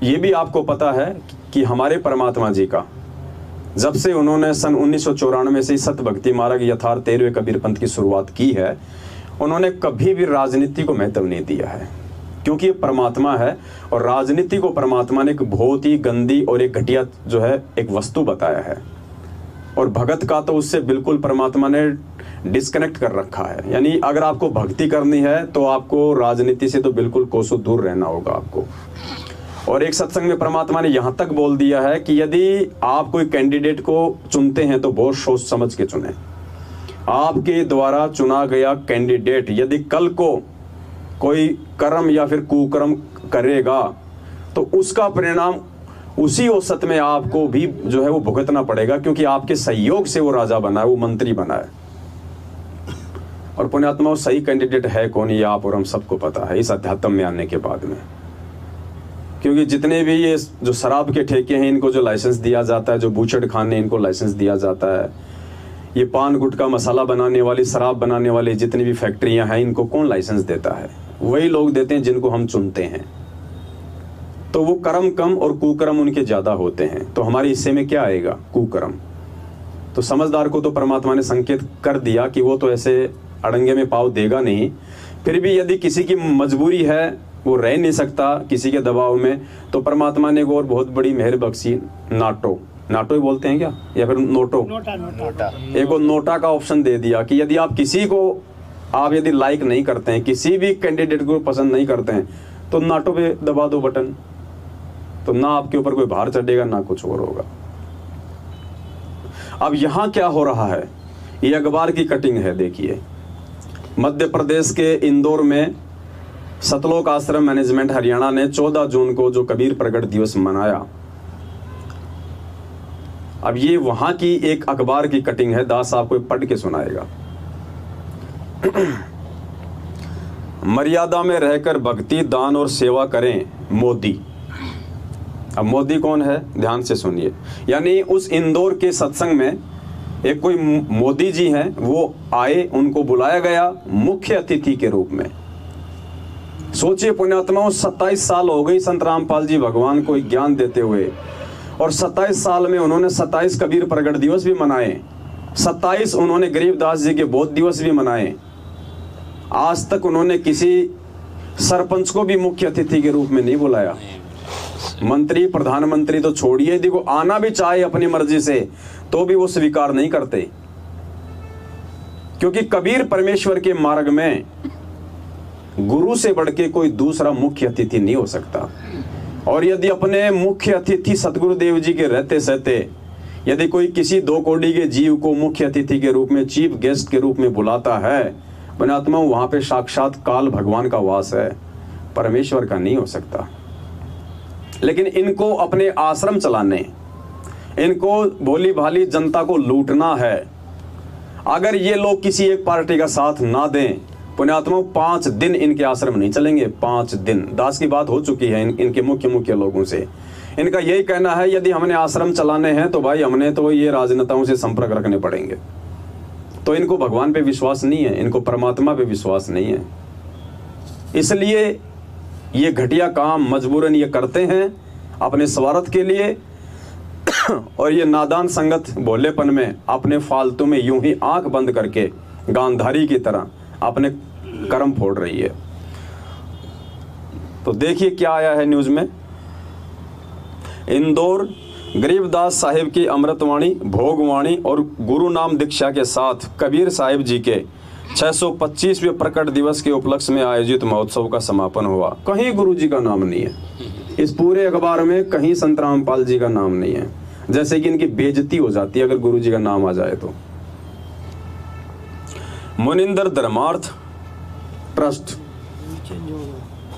ये भी आपको पता है कि हमारे परमात्मा जी का जब से उन्होंने सन 1994 से सत भक्ति मार्ग यथार्थ 13वें कबीर पंथ की शुरुआत की है, उन्होंने कभी भी राजनीति को महत्व नहीं दिया है, क्योंकि ये परमात्मा है और राजनीति को परमात्मा ने एक बहुत ही गंदी और एक घटिया जो है एक वस्तु बताया है। और भगत का तो उससे बिल्कुल परमात्मा ने डिस्कनेक्ट कर रखा है। यानी अगर आपको भक्ति करनी है तो आपको राजनीति से तो बिल्कुल कोसों दूर रहना होगा आपको। और एक सत्संग में परमात्मा ने यहाँ तक बोल दिया है कि यदि आप कोई कैंडिडेट को चुनते हैं तो बहुत सोच समझ के चुने। आपके द्वारा चुना गया कैंडिडेट यदि कल को कोई कर्म या फिर कुकर्म करेगा तो उसका परिणाम उसी औसत में आपको भी जो है वो भुगतना पड़ेगा, क्योंकि आपके सहयोग से वो राजा बना है, वो मंत्री बना है। और पुण्यात्मा सही कैंडिडेट है कौन, ये आप और हम सबको पता है इस अध्यात्म में आने के बाद में। क्योंकि जितने भी ये जो शराब के ठेके हैं इनको जो लाइसेंस दिया जाता है, जो बूचड़ खाने इनको लाइसेंस दिया जाता है, ये पान गुटखा मसाला बनाने वाली शराब बनाने वाली जितनी भी फैक्ट्रियां हैं इनको कौन लाइसेंस देता है? वही लोग देते हैं जिनको हम चुनते हैं। तो वो कर्म कम और कुकर्म उनके ज्यादा होते हैं। तो हमारे हिस्से में क्या आएगा? कुकर्म। तो समझदार को तो परमात्मा ने संकेत कर दिया कि वो तो ऐसे अड़ंगे में पाँव देगा नहीं। फिर भी यदि किसी की मजबूरी है, वो रह नहीं सकता किसी के दबाव में, तो परमात्मा ने वो और बहुत बड़ी मेहर बख्शी। नाटो ही बोलते हैं क्या, या फिर नोटो? नोटा। एक वो नोटा का ऑप्शन दे दिया कि यदि आप किसी को आप यदि लाइक नहीं करते हैं, किसी भी कैंडिडेट को पसंद नहीं करते हैं, तो नाटो पे दबा दो बटन। तो ना आपके ऊपर कोई भार चढ़ेगा ना कुछ और होगा। अब यहां क्या हो रहा है, ये अखबार की कटिंग है। देखिए, मध्य प्रदेश के इंदौर में सतलोक आश्रम मैनेजमेंट हरियाणा ने 14 जून को जो कबीर प्रगट दिवस मनाया। अब ये वहां की एक अखबार की कटिंग है, दास साहब को पढ़ के सुनाएगा। मर्यादा में रहकर भक्ति, दान और सेवा करें मोदी। अब मोदी कौन है, ध्यान से सुनिए। यानी उस इंदौर के सत्संग में एक कोई मोदी जी हैं, वो आए, उनको बुलाया गया मुख्य अतिथि के रूप में। सोचिए पुण्यात्माओं, 27 साल हो गई संत रामपाल जी भगवान को ज्ञान देते हुए, और 27 साल में उन्होंने 27 कबीर प्रगट दिवस भी मनाए, 27 उन्होंने गरीबदास जी के बोध दिवस भी मनाए। आज तक उन्होंने किसी सरपंच को भी मुख्य अतिथि के रूप में नहीं बुलाया। मंत्री प्रधानमंत्री तो छोड़िए, यदि वो आना भी चाहे अपनी मर्जी से तो भी वो स्वीकार नहीं करते, क्योंकि कबीर परमेश्वर के मार्ग में गुरु से बढ़ के कोई दूसरा मुख्य अतिथि नहीं हो सकता। और यदि अपने मुख्य अतिथि सतगुरुदेव जी के रहते सहते यदि कोई किसी 2 कौड़ी के जीव को मुख्य अतिथि के रूप में, चीफ गेस्ट के रूप में बुलाता है, पुण्यात्मा वहां पे साक्षात काल भगवान का वास है, परमेश्वर का नहीं हो सकता। लेकिन इनको अपने आश्रम चलाने, इनको भोली भाली जनता को लूटना है। अगर ये लोग किसी एक पार्टी का साथ ना दें, पुण्यात्मा 5 दिन इनके आश्रम नहीं चलेंगे। 5 दिन। दास की बात हो चुकी है इनके मुख्य लोगों से। इनका यही कहना है, यदि हमने आश्रम चलाने हैं तो भाई हमने तो ये राजनेताओं से संपर्क रखने पड़ेंगे। तो इनको भगवान पे विश्वास नहीं है, इनको परमात्मा पे विश्वास नहीं है, इसलिए ये घटिया काम मजबूरन ये करते हैं अपने स्वार्थ के लिए। और ये नादान संगत भोलेपन में अपने फालतू में यूं ही आंख बंद करके गांधारी की तरह अपने कर्म फोड़ रही है। तो देखिए क्या आया है न्यूज में। इंदौर गरीबदास साहिब की अमृतवाणी, भोगवाणी और गुरु नाम दीक्षा के साथ कबीर साहिब जी के 625वें प्रकट दिवस के उपलक्ष्य में आयोजित महोत्सव का समापन हुआ। कहीं गुरु जी का नाम नहीं है, इस पूरे अखबार में कहीं संत रामपाल जी का नाम नहीं है। जैसे कि इनकी बेइज्जती हो जाती है अगर गुरु जी का नाम आ जाए तो। मुनिंदर धर्मार्थ ट्रस्ट,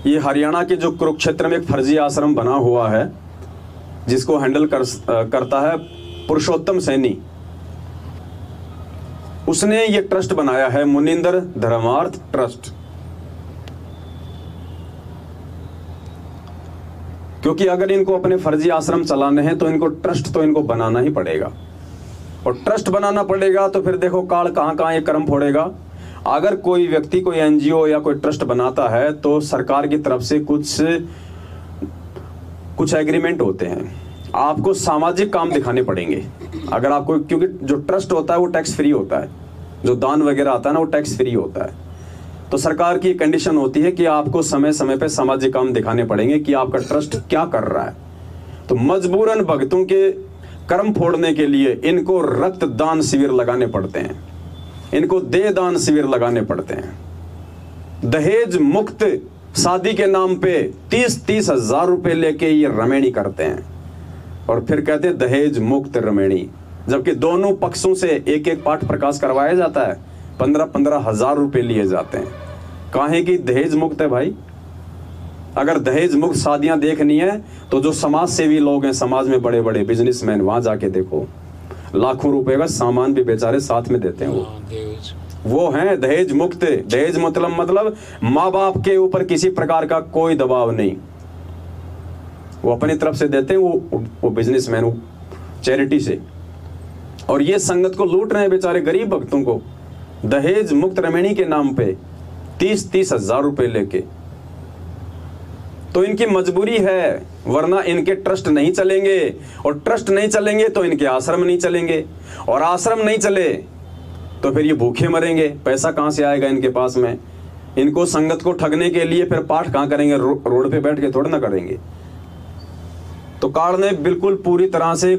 ये हरियाणा के जो कुरुक्षेत्र में एक फर्जी आश्रम बना हुआ है जिसको हैंडल करता है पुरुषोत्तम सैनी, उसने ये ट्रस्ट बनाया है मुनिंदर धर्मार्थ ट्रस्ट। क्योंकि अगर इनको अपने फर्जी आश्रम चलाने हैं तो इनको ट्रस्ट तो इनको बनाना ही पड़ेगा, और ट्रस्ट बनाना पड़ेगा तो फिर देखो काल कहां कहां ये कर्म फोड़ेगा। अगर कोई व्यक्ति कोई एनजीओ या कोई ट्रस्ट बनाता है तो सरकार की तरफ से कुछ एग्रीमेंट होते हैं, आपको सामाजिक काम दिखाने पड़ेंगे अगर आपको, क्योंकि जो ट्रस्ट होता है वो टैक्स फ्री होता है, जो दान वगैरह आता है ना वो टैक्स फ्री होता है। तो सरकार की कंडीशन होती है कि आपको समय समय पे सामाजिक काम दिखाने पड़ेंगे कि आपका ट्रस्ट क्या कर रहा है। तो मजबूरन भक्तों के कर्म फोड़ने के लिए इनको रक्तदान शिविर लगाने पड़ते हैं, इनको देह दान शिविर लगाने पड़ते हैं। दहेज मुक्त शादी के नाम पे 30-30 हजार रुपए लेके ये रमेणी करते हैं और फिर कहते हैं दहेज मुक्त रमेणी, जबकि दोनों पक्षों से एक एक पाठ प्रकाश करवाया जाता है, 15-15 हजार रुपए लिए जाते हैं। काहे की दहेज मुक्त है भाई? अगर दहेज मुक्त शादियां देखनी है तो जो समाज सेवी लोग हैं, समाज में बड़े बड़े बिजनेसमैन, वहां जाके देखो, लाखों रुपए का सामान भी बेचारे साथ में देते हैं। वो हैं दहेज मुक्त। दहेज मतलब माँ बाप के ऊपर किसी प्रकार का कोई दबाव नहीं, वो अपनी तरफ से देते हैं, वो बिजनेसमैन, वो चैरिटी से। और ये संगत को लूट रहे हैं बेचारे गरीब भक्तों को, दहेज मुक्त रमेणी के नाम पे 30-30 हजार रुपए लेके। तो इनकी मजबूरी है, वरना इनके ट्रस्ट नहीं चलेंगे, और ट्रस्ट नहीं चलेंगे तो इनके आश्रम नहीं चलेंगे, और आश्रम नहीं चले तो फिर ये भूखे मरेंगे। पैसा कहां से आएगा इनके पास में? इनको संगत को ठगने के लिए फिर पाठ कहां करेंगे? रोड पे बैठ के थोड़ा ना करेंगे। तो काल ने बिल्कुल पूरी तरह से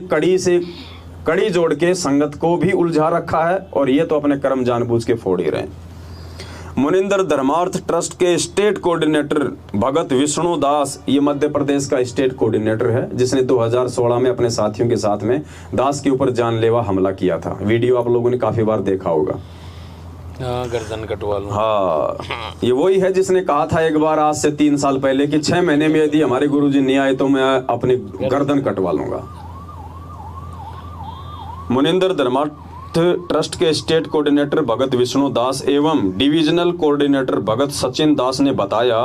कड़ी जोड़ के संगत को भी उलझा रखा है, और ये तो अपने कर्म जानबूझ के फोड़ ही रहे हैं। मुनिंदर धर्मार्थ ट्रस्ट के स्टेट कोऑर्डिनेटर भगत विष्णु दास, ये मध्य प्रदेश का स्टेट कोऑर्डिनेटर है, जिसने 2016 में अपने साथियों के साथ में दास के ऊपर जानलेवा हमला किया था। वीडियो आप लोगों ने काफी बार देखा होगा। गर्दन कटवा लूं। हाँ, ये वही है जिसने कहा था एक बार आज से 3 साल पहले कि 6 महीने में यदि हमारे गुरुजी नहीं आए तो मैं अपनी गर्दन कटवा लूंगा। मुनिंदर धर्मार्थ ट्रस्ट के स्टेट कोऑर्डिनेटर भगत विष्णु दास एवं डिविजनल कोऑर्डिनेटर भगत सचिन दास ने बताया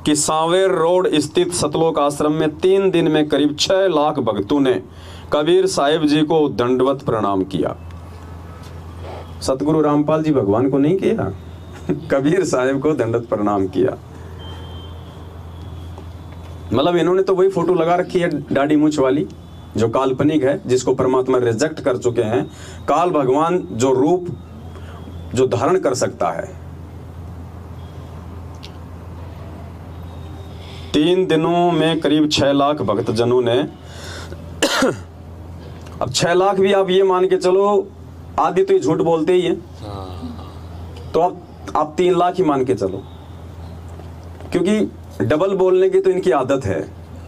कि सांवेर रोड स्थित सतलोक आश्रम में 3 दिन में करीब 6 लाख भक्तों ने कबीर साहिब जी को दंडवत प्रणाम किया। सतगुरु रामपाल जी भगवान को नहीं किया, कबीर साहिब को दंडवत प्रणाम किया। मतलब इन्होंने तो वही फोटो लगा रखी है दाढ़ी मूंछ वाली, जो काल्पनिक है, जिसको परमात्मा रिजेक्ट कर चुके हैं। काल भगवान जो रूप जो धारण कर सकता है। 3 दिनों में करीब 6 लाख भक्तजनों ने अब 6 लाख भी आप ये मान के चलो, आदि तो ये झूठ बोलते ही है, तो आप 3 लाख ही मान के चलो, क्योंकि डबल बोलने की तो इनकी आदत है।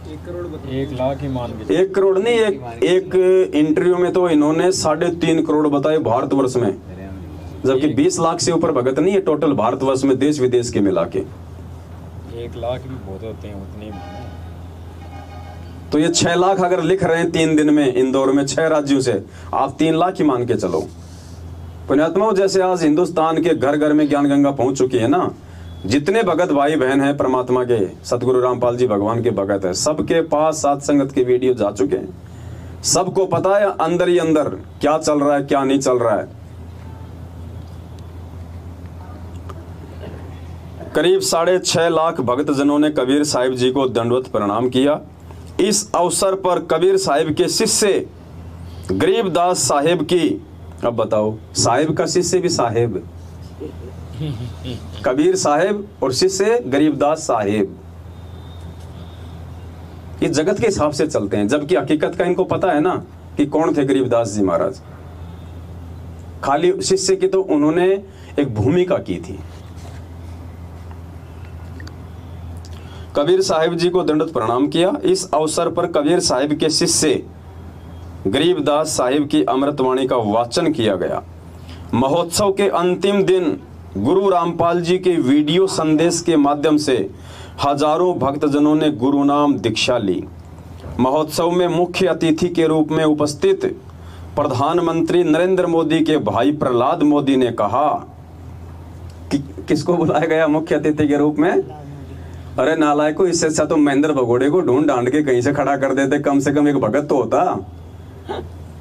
1 लाख ही मान के 1 करोड़ नहीं, एक इंटरव्यू में तो इन्होंने 3.5 करोड़ बताए भारतवर्ष में, जबकि 20 लाख से ऊपर भगत नहीं है टोटल भारतवर्ष में, देश विदेश के मिला के। 1 लाख भी बहुत होते हैं, उतने ही माने। तो ये 6 लाख अगर लिख रहे हैं 3 दिन में इंदौर में 6 राज्यों से, आप 3 लाख ही मान के चलो। पुण्यात्माओं, जैसे आज हिंदुस्तान के घर घर में ज्ञान गंगा पहुंच चुकी है ना, जितने भगत भाई बहन हैं परमात्मा के, सतगुरु रामपाल जी भगवान के भगत है, सबके पास सात संगत के वीडियो जा चुके हैं। सबको पता है अंदर ही अंदर क्या चल रहा है, क्या नहीं चल रहा है। करीब 6.5 लाख भक्तजनों ने कबीर साहिब जी को दंडवत प्रणाम किया। इस अवसर पर कबीर साहिब के शिष्य गरीबदास साहिब की, अब बताओ, साहिब का शिष्य भी साहिब, कबीर साहिब और शिष्य गरीबदास साहिब, ये जगत के हिसाब से चलते हैं, जबकि हकीकत का इनको पता है ना कि कौन थे गरीबदास जी महाराज। खाली शिष्य की तो उन्होंने एक भूमिका की थी। कबीर साहिब जी को दंडवत प्रणाम किया। इस अवसर पर कबीर साहिब के शिष्य गरीबदास साहिब की अमृतवाणी का वाचन किया गया। महोत्सव के अंतिम दिन गुरु रामपाल जी के वीडियो संदेश के माध्यम से हजारों भक्तजनों ने गुरु नाम दीक्षा ली। महोत्सव में मुख्य अतिथि के रूप में उपस्थित प्रधानमंत्री नरेंद्र मोदी के भाई प्रहलाद मोदी ने कहा कि किसको बुलाया गया मुख्य अतिथि के रूप में? अरे नालायको, इससे अच्छा तो महेंद्र भगोड़े को ढूंढ ढांड के कहीं से खड़ा कर देते, कम से कम एक भगत तो होता।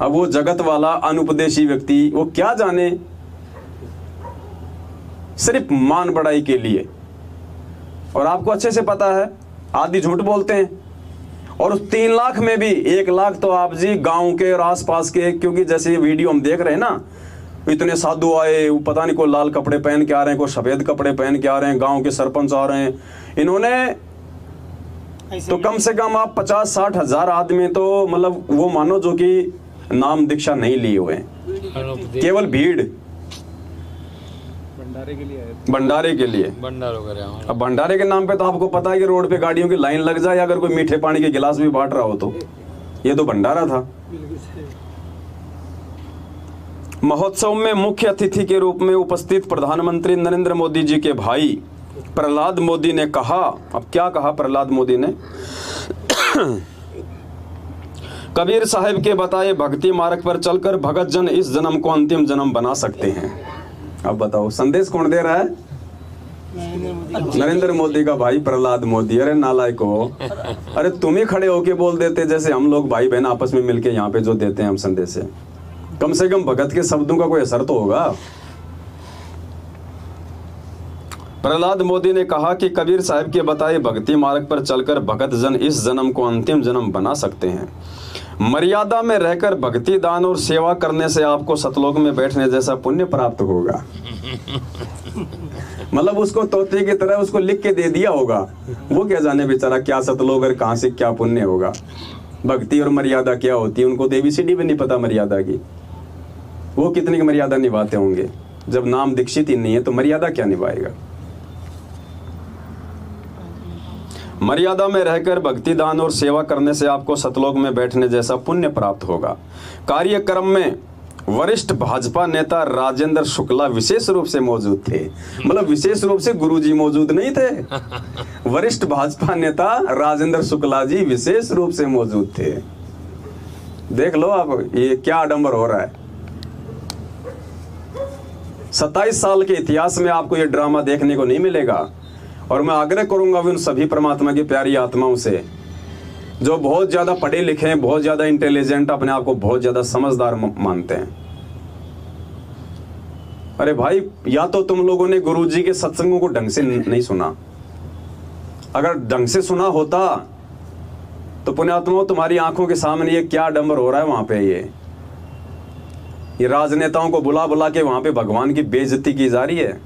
अब वो जगत वाला अनुपदेशी व्यक्ति, वो क्या जाने, सिर्फ मान बढ़ाई के लिए। और आपको अच्छे से पता है आदि झूठ बोलते हैं, और उस 3 लाख में भी 1 लाख तो आप जी गांव के और आसपास के, क्योंकि जैसे ये वीडियो हम देख रहे हैं ना, इतने साधु आए, वो पता नहीं कोई लाल कपड़े पहन के आ रहे हैं, कोई सफेद कपड़े पहन के आ रहे हैं, गांव के सरपंच आ रहे हैं, इन्होंने तो कम से कम आप 50-60 हजार आदमी तो मतलब वो मानो जो कि नाम दीक्षा नहीं लिए हुए हैं, केवल भीड़ भंडारे के लिए आए भंडारे के लिए। भंडारों करे हमारा। अब भंडारे के नाम पे तो आपको पता है कि रोड पे गाड़ियों की लाइन लग जाए, अगर कोई मीठे पानी के गिलास भी बांट रहा हो तो ये तो भंडारा था। महोत्सव में मुख्य अतिथि के रूप में उपस्थित प्रधानमंत्री नरेंद्र मोदी जी के भाई प्रहलाद मोदी ने कहा, अब क्या कहा प्रहलाद मोदी ने, कबीर साहब के बताए भक्ति मार्ग पर चलकर भगत जन इस जन्म को अंतिम जन्म बना सकते हैं। अब बताओ संदेश कौन दे रहा है? नरेंद्र मोदी का भाई प्रहलाद मोदी। अरे नालायक हो, अरे तुम ही खड़े होके बोल देते जैसे हम लोग भाई बहन आपस में मिलके यहाँ पे जो देते हैं हम संदेश है, कम से कम भगत के शब्दों का कोई असर तो होगा। प्रहलाद मोदी ने कहा कि कबीर साहब के बताए भक्ति मार्ग पर चलकर भगत जन इस जन्म को अंतिम जन्म बना सकते हैं। मर्यादा में रहकर भक्ति दान और सेवा करने से आपको सतलोक में बैठने जैसा पुण्य प्राप्त होगा। मतलब उसको तोते की तरह उसको लिख के दे दिया होगा, वो क्या जाने बेचारा क्या सतलोक और कहां से क्या पुण्य होगा। भक्ति और मर्यादा क्या होती है उनको तो ABCD भी नहीं पता मर्यादा की। वो कितनी की मर्यादा निभाते होंगे, जब नाम दीक्षित ही नहीं है तो मर्यादा क्या निभाएगा। मर्यादा में रहकर भक्ति दान और सेवा करने से आपको सतलोक में बैठने जैसा पुण्य प्राप्त होगा। कार्यक्रम में वरिष्ठ भाजपा नेता राजेंद्र शुक्ला विशेष रूप से मौजूद थे। मतलब विशेष रूप से गुरुजी मौजूद नहीं थे, वरिष्ठ भाजपा नेता राजेंद्र शुक्ला जी विशेष रूप से मौजूद थे। देख लो आप ये क्या आडंबर हो रहा है। 27 साल के इतिहास में आपको ये ड्रामा देखने को नहीं मिलेगा। और मैं आग्रह करूंगा उन सभी परमात्मा की प्यारी आत्माओं से जो बहुत ज्यादा पढ़े लिखे हैं, बहुत ज्यादा इंटेलिजेंट, अपने आप को बहुत ज्यादा समझदार मानते हैं। अरे भाई, या तो तुम लोगों ने गुरुजी के सत्संगों को ढंग से नहीं सुना। अगर ढंग से सुना होता तो पुण्यात्माओं तुम्हारी आंखों के सामने ये क्या आडंबर हो रहा है वहां पे। ये राजनेताओं को बुला बुला के वहां पे भगवान की बेइज्जती की जा रही है।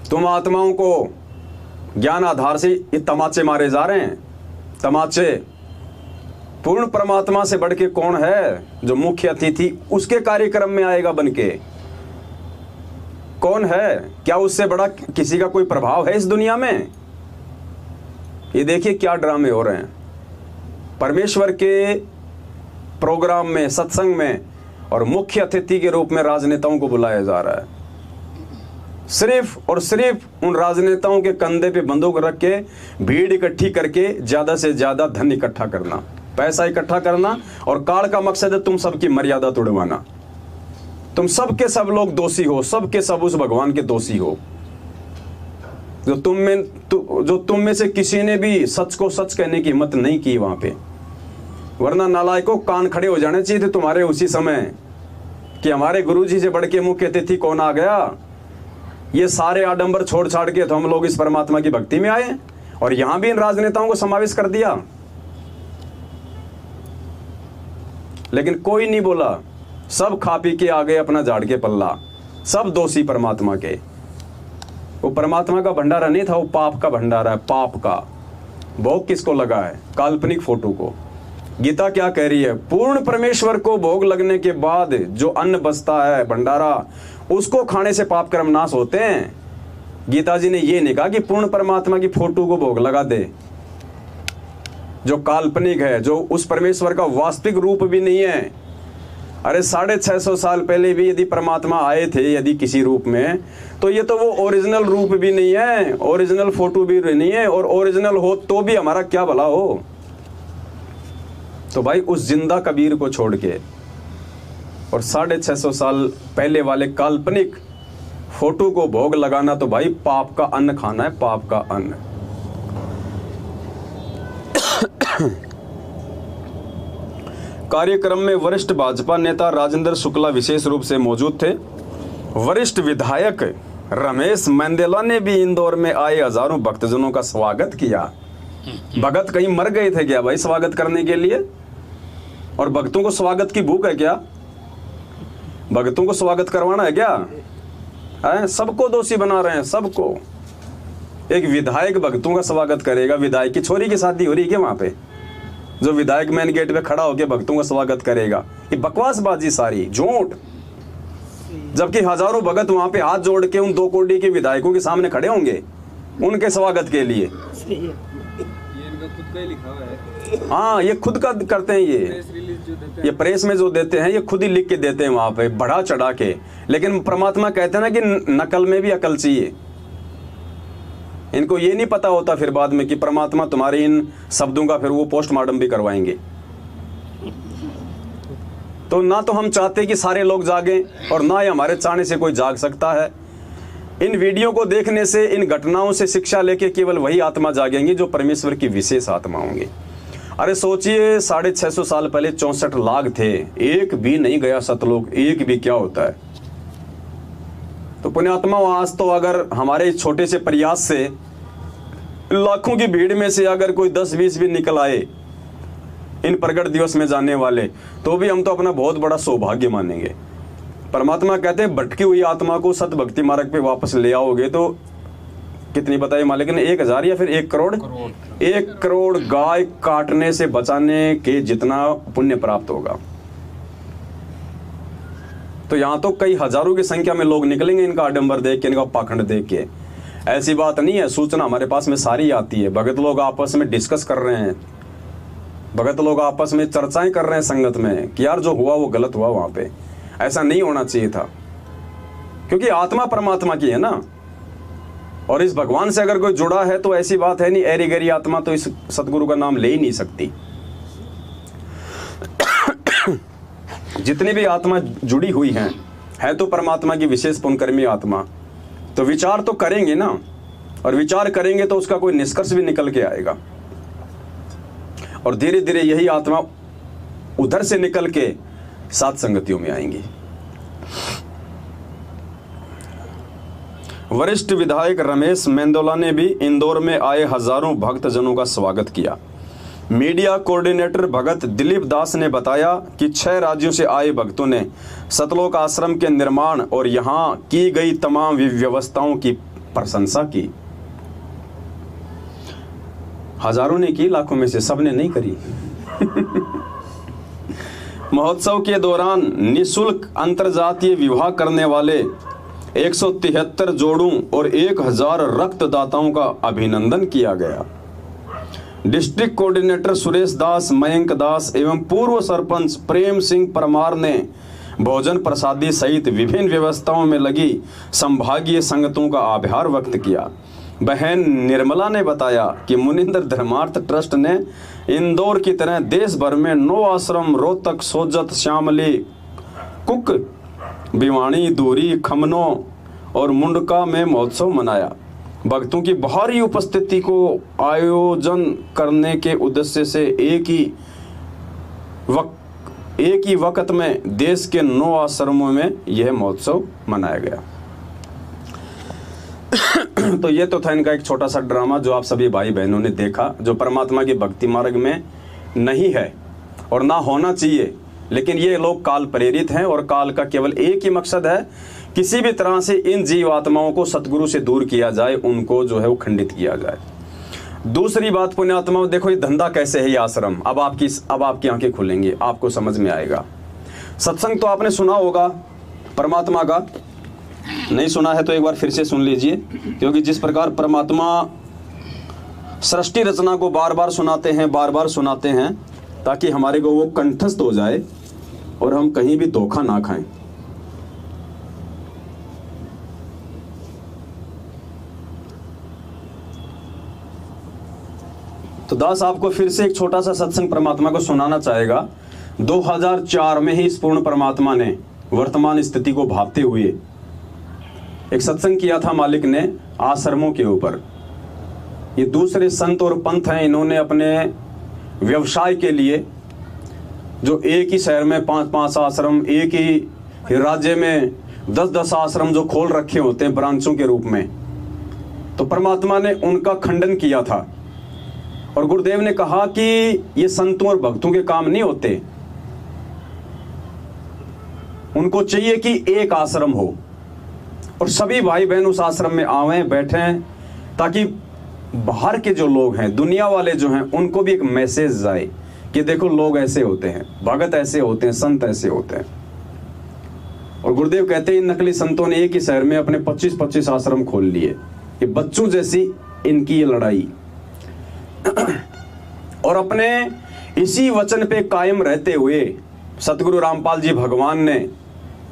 तुम आत्माओं को ज्ञान आधार से ये तमाचे मारे जा रहे हैं, तमाचे। पूर्ण परमात्मा से बढ़ के कौन है जो मुख्य अतिथि उसके कार्यक्रम में आएगा बनके? कौन है? क्या उससे बड़ा किसी का कोई प्रभाव है इस दुनिया में? ये देखिए क्या ड्रामे हो रहे हैं। परमेश्वर के प्रोग्राम में, सत्संग में, और मुख्य अतिथि के रूप में राजनेताओं को बुलाया जा रहा है। सिर्फ और सिर्फ उन राजनेताओं के कंधे पे बंदूक रख के भीड़ इकट्ठी करके ज्यादा से ज्यादा धन इकट्ठा करना, पैसा इकट्ठा करना, और काल का मकसद है तुम सबकी मर्यादा तोड़वाना। तुम सब के सब लोग दोषी हो, सब के सब उस भगवान के दोषी हो जो तुम में से किसी ने भी सच को सच कहने की हिम्मत नहीं की वहां पे। वरना नालायकों कान खड़े हो जाने चाहिए थे तुम्हारे उसी समय कि हमारे गुरुजी से बढ़ के मुख्य अतिथि कौन आ गया। ये सारे आडंबर छोड़ छाड़ के तो हम लोग इस परमात्मा की भक्ति में आए, और यहां भी इन राजनेताओं को समावेश कर दिया। लेकिन कोई नहीं बोला, सब खा पी के आ गए अपना झाड़ के पल्ला, सब दोषी परमात्मा के। वो परमात्मा का भंडारा नहीं था, वो पाप का भंडारा है, पाप का। भोग किसको लगा है? काल्पनिक फोटो को। गीता क्या कह रही है? पूर्ण परमेश्वर को भोग लगने के बाद जो अन्न बचता है भंडारा, उसको खाने से पाप कर्म नाश होते हैं। गीता जी ने ये नहीं कहा कि पूर्ण परमात्मा की फोटो को भोग लगा दे, जो काल्पनिक है, जो उस परमेश्वर का वास्तविक रूप भी नहीं है। अरे 650 साल पहले भी यदि परमात्मा आए थे यदि किसी रूप में, तो ये तो वो ओरिजिनल रूप भी नहीं है, ओरिजिनल फोटो भी नहीं है, और ओरिजिनल हो तो भी हमारा क्या भला हो। तो भाई उस जिंदा कबीर को छोड़ के और 650 साल पहले वाले काल्पनिक फोटो को भोग लगाना, तो भाई पाप का अन्न खाना है, पाप का अन्न। कार्यक्रम में वरिष्ठ भाजपा नेता राजेंद्र शुक्ला विशेष रूप से मौजूद थे। वरिष्ठ विधायक रमेश मेंदेला ने भी इंदौर में आए हजारों भक्तजनों का स्वागत किया। भगत कहीं मर गए थे क्या भाई स्वागत करने के लिए? और भक्तों को स्वागत की भूख है क्या? भक्तों को स्वागत करवाना है क्या? है सबको दोषी बना रहे हैं, सबको। एक विधायक भक्तों का स्वागत करेगा? विधायक की छोरी की शादी हो रही है क्या वहां पे, जो विधायक मेन गेट पे खड़ा होकर भक्तों का स्वागत करेगा? ये बकवासबाजी सारी, झूठ। जबकि हजारों भगत वहां पे हाथ जोड़ के उन 2 कोटी के विधायकों के सामने खड़े होंगे उनके स्वागत के लिए। ये इनका खुद का ही लिखा हुआ है। हाँ, ये खुद का करते हैं। ये प्रेस में जो देते हैं ये खुद ही लिख के देते हैं वहां पे बढ़ा चढ़ा के। लेकिन परमात्मा कहते हैं ना कि नकल में भी अकल चाहिए। इनको ये नहीं पता होता फिर बाद में कि परमात्मा तुम्हारे इन शब्दों का फिर वो पोस्टमार्टम भी करवाएंगे। तो ना तो हम चाहते कि सारे लोग जागें और ना ही हमारे चाहने से कोई जाग सकता है। इन वीडियो को देखने से, इन घटनाओं से शिक्षा लेके केवल वही आत्मा जागेंगी जो परमेश्वर की विशेष आत्मा होंगी। अरे सोचिए, 650 साल पहले 64 लाख थे, एक भी नहीं गया सतलोक। एक भी क्या होता है? तो पुण्यात्मा आज तो अगर हमारे छोटे से प्रयास से लाखों की भीड़ में से अगर कोई 10-20 भी निकल आए इन प्रगट दिवस में जाने वाले, तो भी हम तो अपना बहुत बड़ा सौभाग्य मानेंगे। परमात्मा कहते हैं भटकी हुई आत्मा को सत भक्ति मार्ग पे वापस ले आओगे तो कितनी बताई मालिक ने? 1000 या फिर 1 करोड़? 1 करोड़ गाय काटने से बचाने के जितना पुण्य प्राप्त होगा। तो यहां तो कई हजारों की संख्या में लोग निकलेंगे इनका आडंबर देख के, इनका पाखंड देख के। ऐसी बात नहीं है, सूचना हमारे पास में सारी आती है। भगत लोग आपस में डिस्कस कर रहे हैं, भगत लोग आपस में चर्चाएं कर रहे हैं संगत में कि यार जो हुआ वो गलत हुआ, वहां पे ऐसा नहीं होना चाहिए था। क्योंकि आत्मा परमात्मा की है ना, और इस भगवान से अगर कोई जुड़ा है तो ऐसी बात है नहीं ऐरी गरी आत्मा तो इस सतगुरु का नाम ले ही नहीं सकती। जितनी भी आत्मा जुड़ी हुई है तो परमात्मा की विशेष पुण्यकर्मी आत्मा। तो विचार तो करेंगे ना, और विचार करेंगे तो उसका कोई निष्कर्ष भी निकल के आएगा। और धीरे धीरे यही आत्मा उधर से निकल के सात संगतियों में आएंगी। वरिष्ठ विधायक रमेश मेंदोला ने भी इंदौर में आए हजारों भक्तजनों का स्वागत किया। मीडिया कोऑर्डिनेटर भगत दिलीप दास ने बताया कि 6 राज्यों से आए भक्तों ने सतलोक आश्रम के निर्माण और यहाँ की गई तमाम व्यवस्थाओं की प्रशंसा की। हजारों ने की, लाखों में से सबने नहीं करी। महोत्सव के दौरान निःशुल्क अंतरजातीय विवाह करने वाले 173 जोड़ों और 1000 रक्तदाताओं का अभिनंदन किया गया। डिस्ट्रिक्ट कोऑर्डिनेटर सुरेश दास, मयंक दास एवं पूर्व सरपंच प्रेम सिंह परमार ने भोजन प्रसादी सहित विभिन्न व्यवस्थाओं में लगी संभागीय संगतों का आभार व्यक्त किया। बहन निर्मला ने बताया कि मुनिंदर धर्मार्थ ट्रस्ट ने इंदौर की तरह देश भर में 9 आश्रम रोहतक, सोजत, श्यामली, कुक, भिवानी, दूरी, खमनो और मुंडका में महोत्सव मनाया। भक्तों की भारी उपस्थिति को आयोजन करने के उद्देश्य से एक ही वक्त में देश के 9 आश्रमों में यह महोत्सव मनाया गया। तो ये तो था इनका एक छोटा सा ड्रामा जो आप सभी भाई बहनों ने देखा, जो परमात्मा के भक्ति मार्ग में नहीं है और ना होना चाहिए। लेकिन ये लोग काल प्रेरित हैं और काल का केवल एक ही मकसद है, किसी भी तरह से इन जीव आत्माओं को सतगुरु से दूर किया जाए, उनको जो है वो खंडित किया जाए। दूसरी बात पुण्यात्माओं, देखो ये धंधा कैसे है, ये आश्रम। अब आपकी आंखें खुलेंगी, आपको समझ में आएगा। सत्संग तो आपने सुना होगा परमात्मा का, नहीं सुना है तो एक बार फिर से सुन लीजिए। क्योंकि जिस प्रकार परमात्मा सृष्टि रचना को बार बार सुनाते हैं ताकि हमारे को वो कंठस्थ हो जाए और हम कहीं भी धोखा ना खाएं। तो दास आपको फिर से एक छोटा सा सत्संग परमात्मा को सुनाना चाहेगा। 2004 में ही इस पूर्ण परमात्मा ने वर्तमान स्थिति को भांपते हुए एक सत्संग किया था मालिक ने आश्रमों के ऊपर। ये दूसरे संत और पंथ हैं, इन्होंने अपने व्यवसाय के लिए जो एक ही शहर में 5-5 आश्रम, एक ही राज्य में 10-10 आश्रम जो खोल रखे होते हैं ब्रांचों के रूप में, तो परमात्मा ने उनका खंडन किया था और गुरुदेव ने कहा कि ये संतों और भक्तों के काम नहीं होते, उनको चाहिए कि एक आश्रम हो और सभी भाई बहन उस आश्रम में आवें, बैठें, ताकि बाहर के जो लोग हैं, दुनिया वाले जो हैं, उनको भी एक मैसेज जाए कि देखो लोग ऐसे होते हैं, भगत ऐसे होते हैं, संत ऐसे होते हैं। और गुरुदेव कहते हैं इन नकली संतों ने एक ही शहर में अपने 25-25 आश्रम खोल लिए। ये बच्चों जैसी इनकी ये लड़ाई और अपने इसी वचन पे कायम रहते हुए सतगुरु रामपाल जी भगवान ने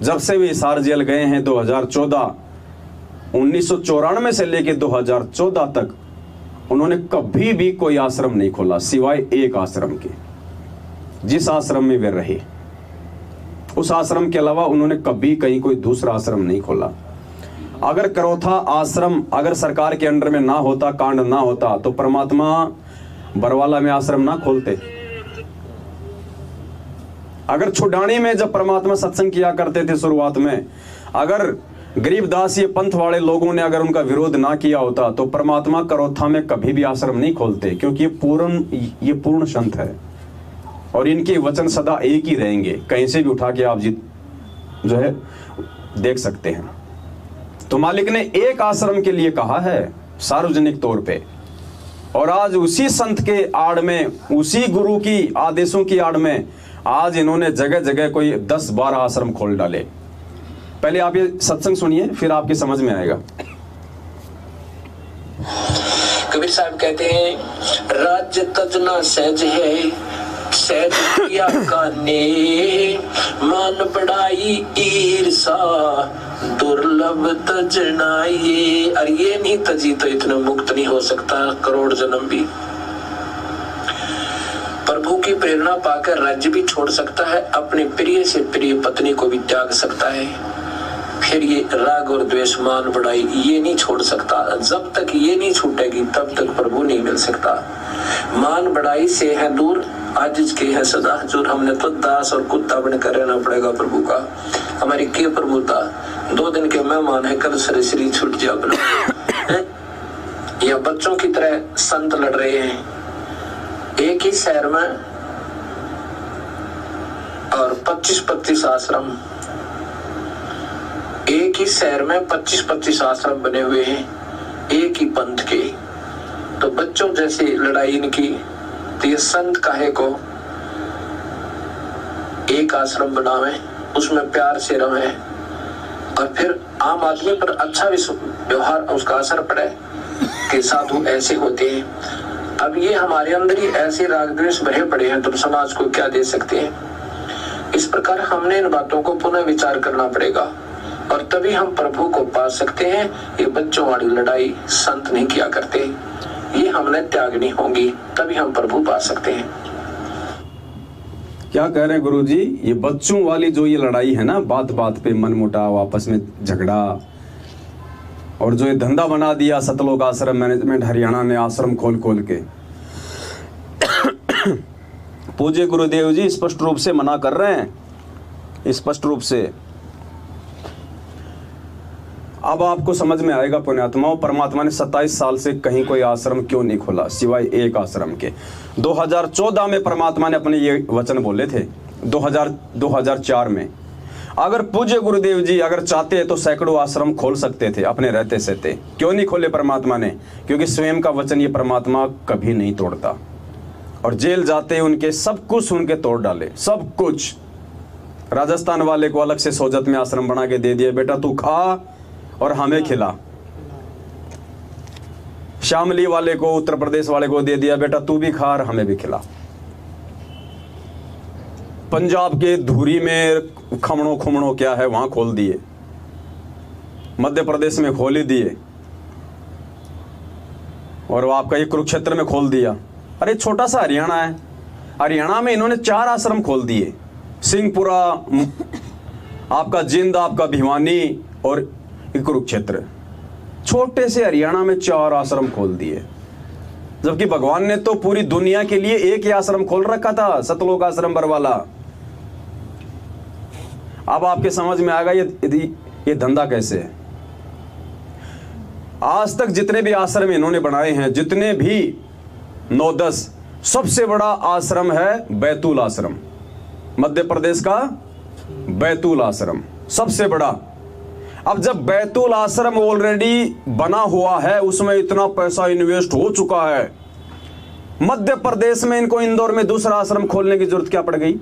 जब से वे हिसार जेल गए हैं 1994 से लेकर 2014 तक उन्होंने कभी भी कोई आश्रम नहीं खोला सिवाय एक आश्रम के। जिस आश्रम में वे रहे उस आश्रम के अलावा उन्होंने कभी कहीं कोई दूसरा आश्रम नहीं खोला। अगर करौथा आश्रम अगर सरकार के अंडर में ना होता, कांड ना होता, तो परमात्मा बरवाला में आश्रम ना खोलते। अगर छुडानी में जब परमात्मा सत्संग किया करते थे शुरुआत में, अगर गरीबदास ये पंथ वाले लोगों ने अगर उनका विरोध ना किया होता, तो परमात्मा करौथा में कभी भी आश्रम नहीं खोलते, क्योंकि ये पूर्ण संत है और इनके वचन सदा एक ही रहेंगे। कहीं से भी उठा के आप जो है देख सकते हैं। तो मालिक ने एक आश्रम के लिए कहा है सार्वजनिक तौर पे, और आज उसी संत के आड़ में, उसी गुरु की आदेशों की आड़ में आज इन्होंने जगह जगह कोई 10-12 आश्रम खोल डाले। पहले आप ये सत्संग सुनिए, फिर आपकी समझ में आएगा। कबीर साहब कहते हैं राज्य तजना सहज है, सहज किया काने, मान बढ़ाई ईर्षा दुर्लभ तजना ये। और ये नहीं तजी तो इतना मुक्त नहीं हो सकता करोड़ जन्म भी। प्रभु की प्रेरणा पाकर राज्य भी छोड़ सकता है, अपने प्रिय से प्रिय पत्नी को भी त्याग सकता है। फिर ये राग और द्वेष, मान बढ़ाई ये नहीं छोड़ सकता। जब तक ये नहीं छूटेगी तब तक प्रभु नहीं मिल सकता। मान बढ़ाई से है दूर, आजिज के है सदा हजूर। हमने तो दास और कुत्ता बनकर रहना पड़ेगा प्रभु का। हमारी के प्रभुता 2 दिन के मेहमान है, कल श्री छूट जा अपना। या बच्चों की तरह संत लड़ रहे हैं एक ही शहर में, और 25-25 आश्रम एक ही शहर में 25-25 आश्रम बने हुए हैं एक ही पंथ के। तो बच्चों जैसी लड़ाई इनकी, तो ये संत काहे को एक आश्रम बनावे, उसमें प्यार से रहे, और फिर आम आदमी पर अच्छा व्यवहार उसका असर पड़े कि साधु ऐसे होते हैं। अब ये हमारे अंदर ही ऐसे राग द्वेष भरे पड़े हैं, तो समाज को क्या दे सकते हैं। इस प्रकार हमने इन बातों को पुनः विचार करना पड़ेगा, और तभी हम प्रभु को पा सकते हैं। ये बच्चों वाली लड़ाई संत नहीं किया करते, ये हमने त्यागनी होगी, तभी हम प्रभु पा सकते हैं। क्या कह रहे हैं गुरुजी? ये बच्चों वाली जो ये लड़ाई है ना, बात बात पे मनमुटाव, आपस में झगड़ा, और जो ये धंधा बना दिया सतलोक आश्रम मैनेजमेंट हरियाणा ने आश्रम खोल खोल के। पूज्य गुरुदेव जी स्पष्ट रूप से मना कर रहे हैं, स्पष्ट रूप से। अब आपको समझ में आएगा पुण्यात्माओं, परमात्मा ने 27 साल से कहीं कोई आश्रम क्यों नहीं खोला सिवाय एक आश्रम के। 2014 में परमात्मा ने अपने ये वचन बोले थे, 2004 में। अगर पूज्य गुरुदेव जी अगर चाहते तो सैकड़ों आश्रम खोल सकते थे अपने रहते सहते। क्यों नहीं खोले परमात्मा ने? क्योंकि स्वयं का वचन ये परमात्मा कभी नहीं तोड़ता। और जेल जाते उनके सब कुछ उनके तोड़ डाले, सब कुछ। राजस्थान वाले को अलग से सोजत में आश्रम बना के दे दिया, बेटा तू खा और हमें खिला। शामली वाले को, उत्तर प्रदेश वाले को दे दिया, बेटा तू भी खा और हमें भी खिला। पंजाब के धूरी में खमणों खुमणों क्या है वहां खोल दिए, मध्य प्रदेश में खोल ही दिए, और वो आपका ये कुरुक्षेत्र में खोल दिया। अरे छोटा सा हरियाणा है, हरियाणा में इन्होंने 4 आश्रम खोल दिए, सिंहपुरा, आपका जिंद, आपका भिवानी और कुरुक्षेत्र। छोटे से हरियाणा में 4 आश्रम खोल दिए, जबकि भगवान ने तो पूरी दुनिया के लिए एक ही आश्रम खोल रखा था, सतलोक आश्रम बरवाला। अब आपके समझ में आएगा ये धंधा कैसे है। आज तक जितने भी आश्रम इन्होंने बनाए हैं, जितने भी 9-10। सबसे बड़ा आश्रम है बैतूल आश्रम, मध्य प्रदेश का बैतूल आश्रम सबसे बड़ा। अब जब बैतूल आश्रम ऑलरेडी बना हुआ है, उसमें इतना पैसा इन्वेस्ट हो चुका है, मध्य प्रदेश में इनको इंदौर में दूसरा आश्रम खोलने की जरूरत क्या पड़ गई?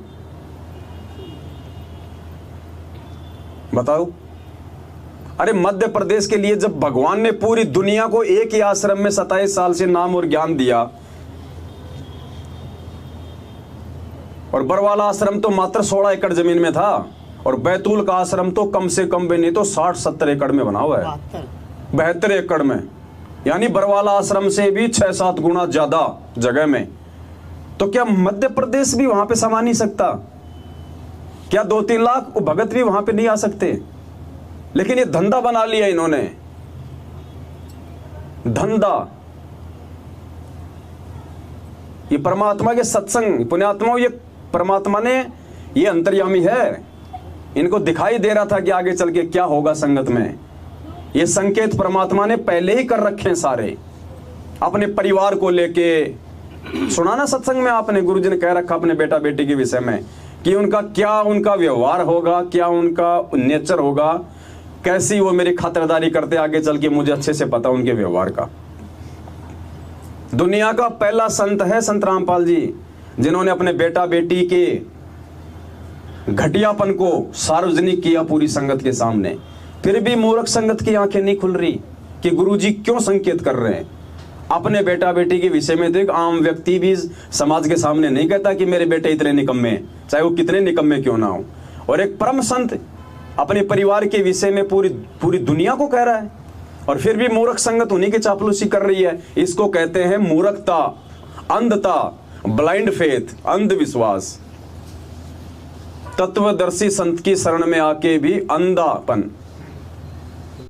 बताओ। अरे मध्य प्रदेश के लिए जब भगवान ने पूरी दुनिया को एक ही आश्रम में 27 साल से नाम और ज्ञान दिया, और बरवाला आश्रम तो मात्र 16 एकड़ जमीन में था, और बैतूल का आश्रम तो कम से कम भी नहीं तो 60-70 एकड़ में बना हुआ है, 72 एकड़ में, यानी बरवाला आश्रम से भी 6-7 गुना ज्यादा जगह में। तो क्या मध्य प्रदेश भी वहां पे समा नहीं सकता? क्या 2-3 लाख भगत भी वहां पे नहीं आ सकते? लेकिन ये धंधा बना लिया इन्होंने, धंधा। ये परमात्मा के सत्संग, पुण्यात्माओं, ये परमात्मा ने, ये अंतर्यामी है, इनको दिखाई दे रहा था कि आगे चल के क्या होगा संगत में। ये संकेत परमात्मा ने पहले ही कर रखे हैं सारे, अपने परिवार को लेके। सुना ना सत्संग में आपने, गुरुजी ने कह रखा अपने बेटा बेटी के विषय में कि उनका क्या, उनका व्यवहार होगा, क्या उनका नेचर होगा, कैसी वो मेरी खातिरदारी करते आगे चल के, मुझे अच्छे से पता उनके व्यवहार का। दुनिया का पहला संत है संत रामपाल जी, जिन्होंने अपने बेटा बेटी के घटियापन को सार्वजनिक किया पूरी संगत के सामने। फिर भी मूर्ख संगत की आंखें नहीं खुल रही कि गुरुजी क्यों संकेत कर रहे हैं अपने बेटा बेटी के विषय में। तो एक आम व्यक्ति भी समाज के सामने नहीं कहता कि मेरे बेटे इतने निकम्मे हैं, चाहे वो कितने निकम्मे क्यों ना हो। और एक परम संत अपने परिवार के विषय में पूरी दुनिया को कह रहा है, और फिर भी मूर्ख संगत उन्हीं की चापलूसी कर रही है। इसको कहते हैं मूर्खता, अंधता, ब्लाइंड फेथ, अंधविश्वास। तत्वदर्शी संत की शरण में आके भी अंधापन।